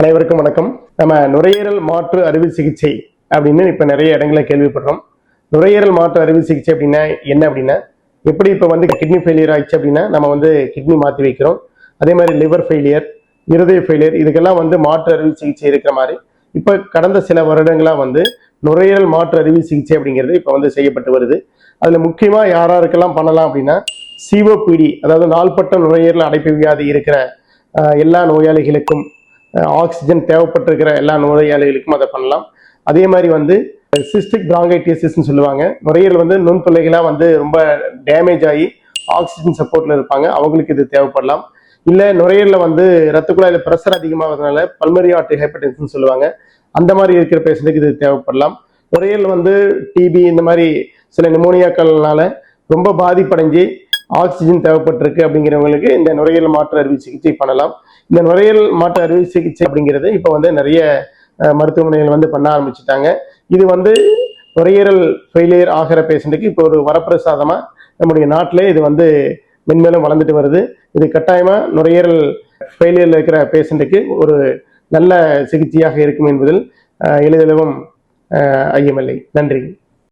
அனைவருக்கும் வணக்கம். நம்ம நுரையீரல் மாற்று அறுவை சிகிச்சை அப்படின்னு இப்ப நிறைய இடங்களை கேள்விப்படுறோம். நுரையீரல் மாற்று அறுவை சிகிச்சை அப்படின்னா என்ன அப்படின்னா, எப்படி இப்ப கிட்னி ஃபெயிலியர் ஆயிடுச்சு அப்படின்னா நம்ம கிட்னி மாற்றி வைக்கிறோம். அதே மாதிரி லிவர் ஃபெயிலியர், இருதய ஃபெயிலியர், இதுக்கெல்லாம் மாற்று அறுவை சிகிச்சை இருக்கிற மாதிரி இப்ப கடந்த சில வருடங்களா நுரையீரல் மாற்று அறுவை சிகிச்சை அப்படிங்கிறது இப்ப செய்யப்பட்டு வருது. அதுல முக்கியமா யாராருக்கெல்லாம் பண்ணலாம் அப்படின்னா, சிஓபிடி, அதாவது நாள்பட்ட நுரையீரல் அடைப்பு வியாதி இருக்கிற எல்லா நோயாளிகளுக்கும், ஆக்சிஜன் தேவைப்பட்டிருக்கிற எல்லா நோயாளிகளுக்கும் அதை பண்ணலாம். அதே மாதிரி சிஸ்டிக் பிராங்கைட்டிஸ்ன்னு சொல்லுவாங்க. நுரையீரல் நுண்துளைகளா ரொம்ப டேமேஜ் ஆகி ஆக்சிஜன் சப்போர்ட்ல இருப்பாங்க, அவங்களுக்கு இது தேவைப்படலாம். இல்ல நுரையீரல ரத்த குழாயில பிரஷர் அதிகமாகிறதுனால பல்மரி ஆர்டரி ஹைப்பர்டென்ஷன் சொல்லுவாங்க, அந்த மாதிரி இருக்கிற பேஷண்ட்டுக்கு இது தேவைப்படலாம். நுரையீரல் டிபி இந்த மாதிரி சில நிமோனியாக்கள்னால ரொம்ப பாதிப்படைஞ்சு ஆக்சிஜன் தேவைப்பட்டிருக்கு அப்படிங்கிறவங்களுக்கு இந்த நுரையீரல் மாற்று அறுவை சிகிச்சை பண்ணலாம். இந்த நுரையீரல் மாற்று அறுவை சிகிச்சை அப்படிங்கிறது இப்ப நிறைய மருத்துவமனைகள் பண்ண ஆரம்பிச்சுட்டாங்க. இது நுரையீரல் ஃபெயிலியர் ஆகிற பேஷண்ட்டுக்கு இப்போ ஒரு வரப்பிரசாதமா நம்முடைய நாட்டிலே இது மென்மேலும் வளர்ந்துட்டு வருது. இது கட்டாயமா நுரையீரல் ஃபெயிலியர்ல இருக்கிற பேஷண்ட்டுக்கு ஒரு நல்ல சிகிச்சையாக இருக்கும் என்பதில் எளிதளவும் ஐயமில்லை. நன்றி.